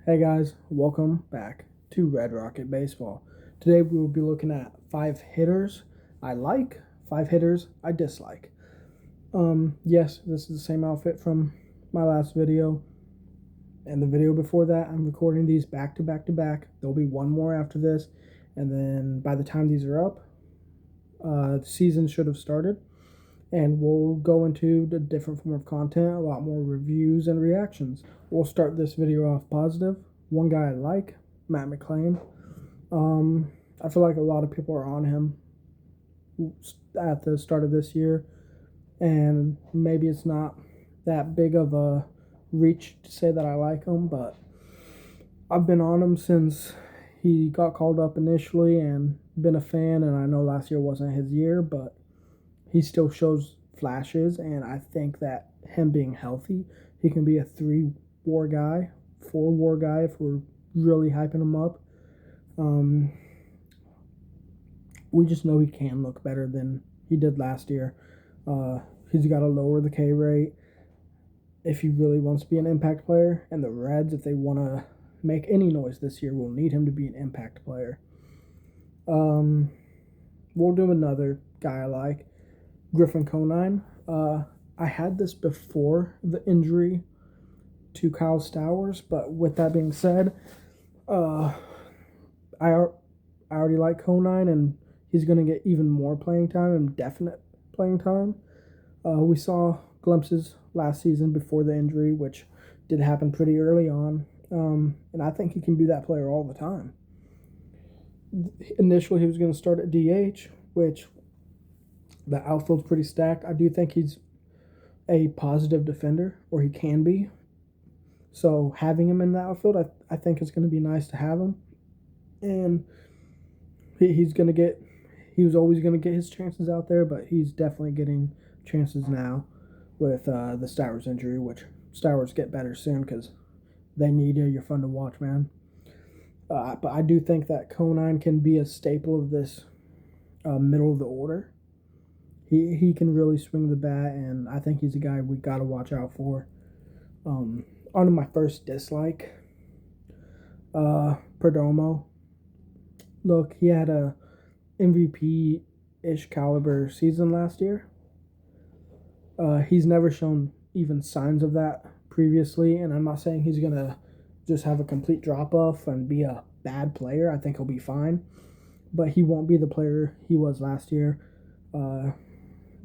Hey guys, welcome back to Red Rocket Baseball. Today we will be looking at 5 hitters I like, 5 hitters I dislike. Yes, this is the same outfit from my last video and the video before that. I'm recording these back to back to back. There'll be one more after this, and then by the time these are up, the season should have started, and we'll go into the different form of content, a lot more reviews and reactions. We'll start this video off positive. One guy I like, Matt McClain. I feel like a lot of people are on him at the start of this year, and maybe it's not that big of a reach to say that I like him, but I've been on him since he got called up initially and been a fan. And I know last year wasn't his year, but he still shows flashes, and I think that him being healthy, he can be a 3 WAR guy, 4 WAR guy if we're really hyping him up. We just know he can look better than he did last year. He's got to lower the K rate if he really wants to be an impact player, and the Reds, if they want to make any noise this year, will need him to be an impact player. We'll do another guy I like, Griffin Conine. I had this before the injury to Kyle Stowers, but with that being said, I already like Conine, and he's going to get even more playing time and definite playing time. We saw glimpses last season before the injury, which did happen pretty early on, and I think he can be that player all the time. Initially, he was going to start at DH, which the outfield's pretty stacked. I do think he's a positive defender, or he can be. So having him in the outfield, I think it's going to be nice to have him. And he was always going to get his chances out there, but he's definitely getting chances now with the Stowers injury, which Stowers get better soon because they need you. You're fun to watch, man. But I do think that Conine can be a staple of this middle of the order. He can really swing the bat, and I think he's a guy we got to watch out for. On to my first dislike, Perdomo. Look, he had a MVP-ish caliber season last year. He's never shown even signs of that previously, and I'm not saying he's going to just have a complete drop-off and be a bad player. I think he'll be fine, but he won't be the player he was last year.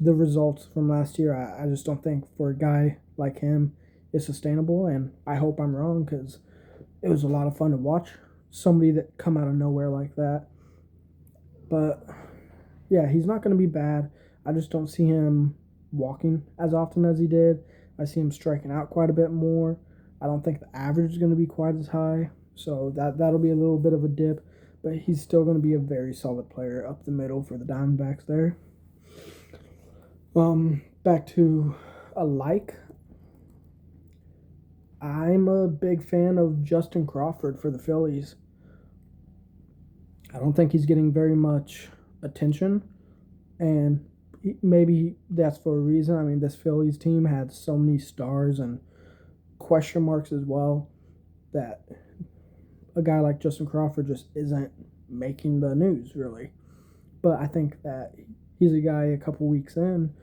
The results from last year, I just don't think for a guy like him is sustainable, and I hope I'm wrong because it was a lot of fun to watch somebody that come out of nowhere like that. But yeah, he's not going to be bad. I just don't see him walking as often as he did. I see him striking out quite a bit more. I don't think the average is going to be quite as high, so that'll be a little bit of a dip, but he's still going to be a very solid player up the middle for the Diamondbacks there. Back to a like. I'm a big fan of Justin Crawford for the Phillies. I don't think he's getting very much attention, and maybe that's for a reason. I mean, this Phillies team had so many stars and question marks as well that a guy like Justin Crawford just isn't making the news, really. But I think that he's a guy a couple weeks in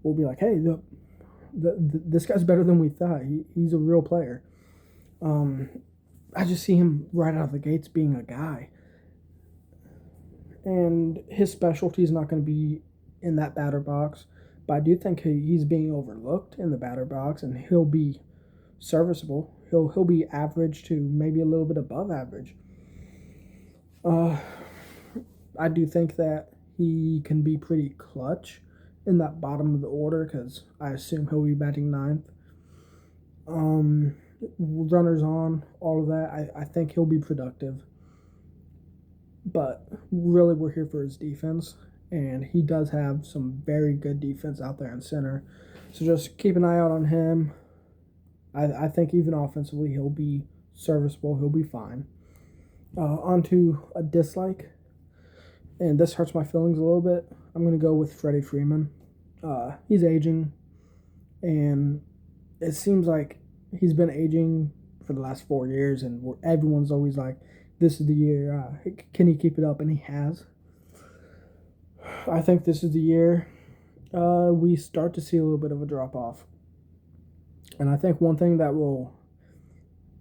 will be like, hey, look, this guy's better than we thought. He's a real player. I just see him right out of the gates being a guy. And his specialty is not going to be in that batter box, but I do think he's being overlooked in the batter box, and he'll be serviceable. He'll be average to maybe a little bit above average. I do think that he can be pretty clutch in that bottom of the order because I assume he'll be batting ninth. Runners on, all of that. I think he'll be productive. But really, we're here for his defense, and he does have some very good defense out there in center. So just keep an eye out on him. I think even offensively, he'll be serviceable. He'll be fine. On to a dislike, and this hurts my feelings a little bit. I'm going to go with Freddie Freeman. He's aging, and it seems like he's been aging for the last 4 years, and everyone's always like, "This is the year. Can he keep it up?" And he has. I think this is the year we start to see a little bit of a drop off, and I think one thing that will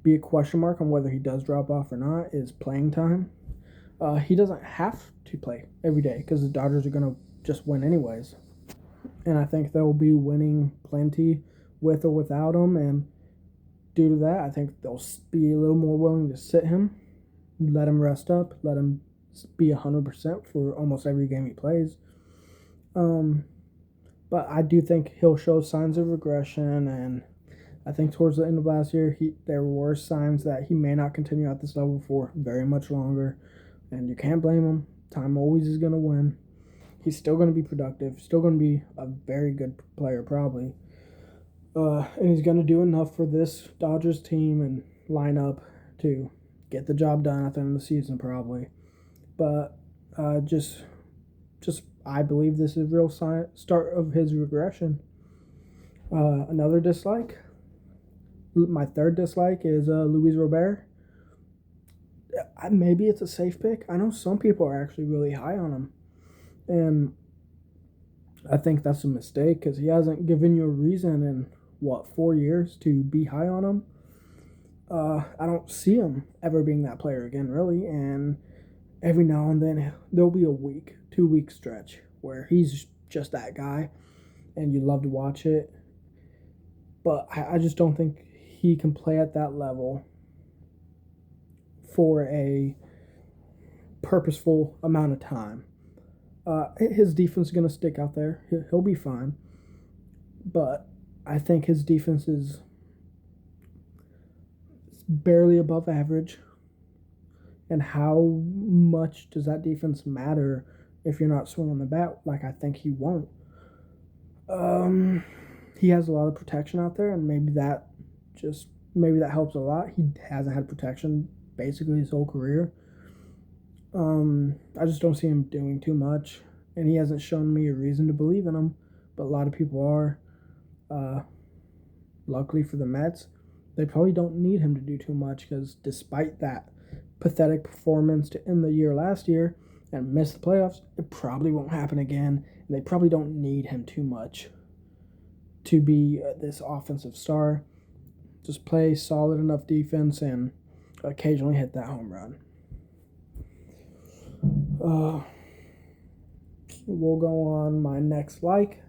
be a question mark on whether he does drop off or not is playing time. He doesn't have to play every day because the Dodgers are going to just win anyways. And I think they'll be winning plenty with or without him. And due to that, I think they'll be a little more willing to sit him, let him rest up, let him be 100% for almost every game he plays. But I do think he'll show signs of regression, and I think towards the end of last year, there were signs that he may not continue at this level for very much longer, and you can't blame him. Time always is going to win. He's still going to be productive, still going to be a very good player probably, and he's going to do enough for this Dodgers team and lineup to get the job done at the end of the season probably. But just I believe this is a real start of his regression. Another dislike. My third dislike is Luis Robert. Maybe it's a safe pick. I know some people are actually really high on him. And I think that's a mistake because he hasn't given you a reason in, 4 years to be high on him. I don't see him ever being that player again, really. And every now and then there'll be a 2-week stretch where he's just that guy and you love to watch it. But I just don't think he can play at that level for a purposeful amount of time. His defense is going to stick out there. He'll be fine. But I think his defense is barely above average. And how much does that defense matter if you're not swinging the bat like I think he won't? He has a lot of protection out there, and maybe that helps a lot. He hasn't had protection basically his whole career. I just don't see him doing too much, and he hasn't shown me a reason to believe in him, but a lot of people are. Luckily for the Mets, they probably don't need him to do too much because despite that pathetic performance to end the year last year and miss the playoffs, it probably won't happen again, and they probably don't need him too much to be this offensive star. Just play solid enough defense and occasionally hit that home run. We'll go on my next like.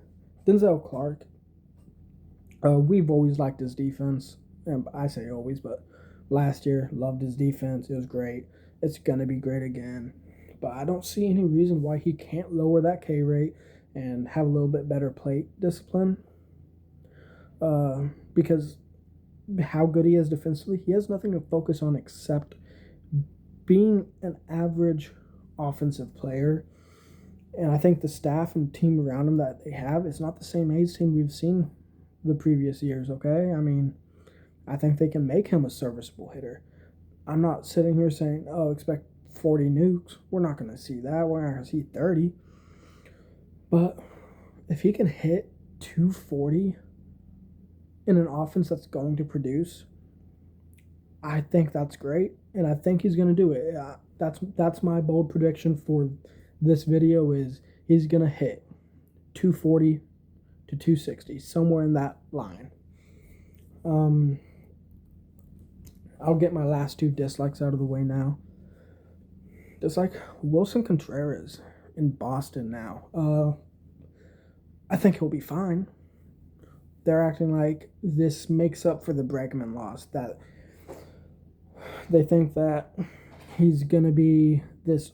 Denzel Clark. We've always liked his defense. And I say always, but last year, loved his defense. It was great. It's going to be great again. But I don't see any reason why he can't lower that K rate and have a little bit better plate discipline. Because how good he is defensively, he has nothing to focus on except being an average offensive player. And I think the staff and team around him that they have, it's not the same A's team we've seen the previous years, okay? I mean, I think they can make him a serviceable hitter. I'm not sitting here saying, expect 40 nukes. We're not going to see that. We're not going to see 30. But if he can hit 240 in an offense that's going to produce, I think that's great, and I think he's going to do it. That's my bold prediction for this video is he's going to hit 240 to 260, somewhere in that line. I'll get my last two dislikes out of the way now. Dislike Wilson Contreras in Boston now. I think he'll be fine. They're acting like this makes up for the Bregman loss, that they think that he's going to be this,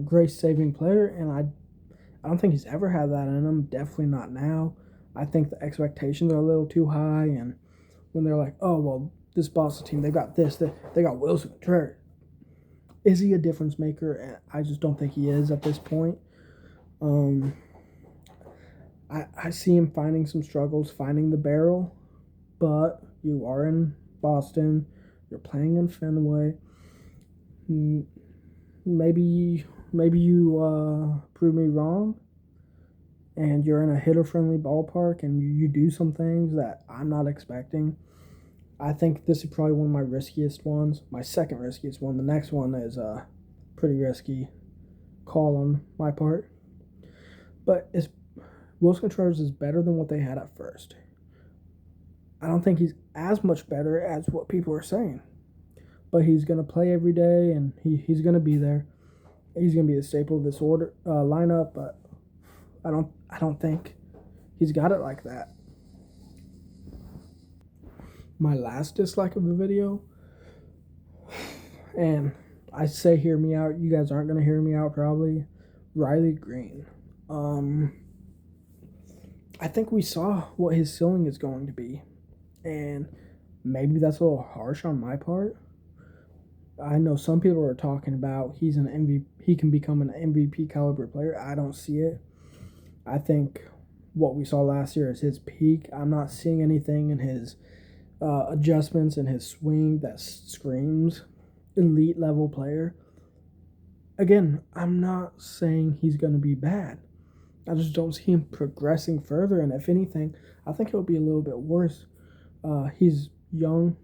grace-saving player, and I don't think he's ever had that in him, definitely not now. I think the expectations are a little too high, and when they're like, this Boston team, they got this, they got Wilson Contreras. Is he a difference maker? I just don't think he is at this point. I see him finding some struggles, finding the barrel, but you are in Boston, you're playing in Fenway. Maybe you prove me wrong, and you're in a hitter-friendly ballpark, and you do some things that I'm not expecting. I think this is probably one of my riskiest ones. My second riskiest one. The next one is a pretty risky call on my part. But Willson Contreras is better than what they had at first. I don't think he's as much better as what people are saying. But he's going to play every day, and he's going to be there. He's going to be a staple of this lineup, but I don't think he's got it like that. My last dislike of the video, and I say hear me out, you guys aren't going to hear me out probably, Riley Green. I think we saw what his ceiling is going to be, and maybe that's a little harsh on my part. I know some people are talking about he can become an MVP caliber player. I don't see it. I think what we saw last year is his peak. I'm not seeing anything in his adjustments and his swing that screams elite level player. Again, I'm not saying he's going to be bad. I just don't see him progressing further, and if anything, I think he'll be a little bit worse. He's young,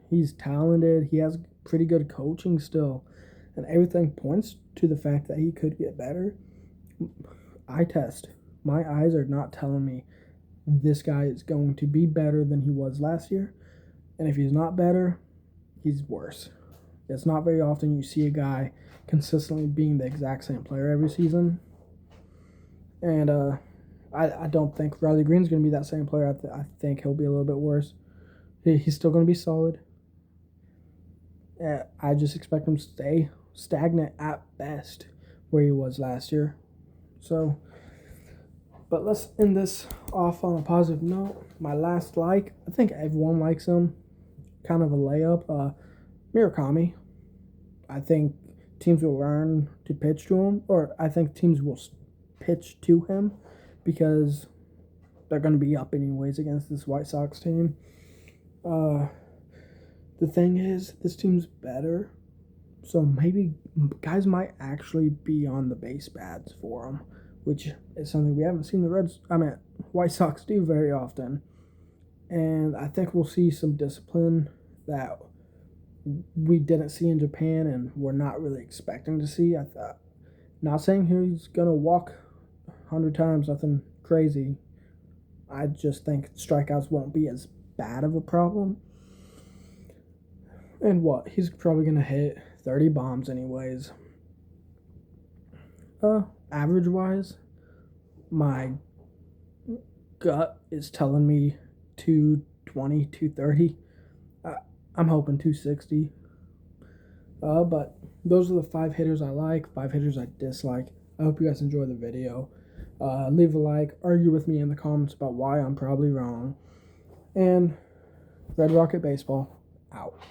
he's talented, he has pretty good coaching still, and everything points to the fact that he could get better. Eye test. My eyes are not telling me this guy is going to be better than he was last year, and if he's not better, he's worse. It's not very often you see a guy consistently being the exact same player every season. And I don't think Riley Green's going to be that same player. I think he'll be a little bit worse. He's still going to be solid. I just expect him to stay stagnant at best where he was last year. So, but let's end this off on a positive note. My last like, I think everyone likes him. Kind of a layup. Murakami. I think teams will learn to pitch to him, or I think teams will pitch to him because they're going to be up anyways against this White Sox team. The thing is, this team's better, so maybe guys might actually be on the base pads for them, which is something we haven't seen the White Sox do very often. And I think we'll see some discipline that we didn't see in Japan and we're not really expecting to see. Not saying he's going to walk 100 times, nothing crazy. I just think strikeouts won't be as bad of a problem. And he's probably going to hit 30 bombs anyways. Average-wise, my gut is telling me 220, 230. I'm hoping 260. But those are the 5 hitters I like, 5 hitters I dislike. I hope you guys enjoy the video. Leave a like, argue with me in the comments about why I'm probably wrong. And Red Rocket Baseball, out.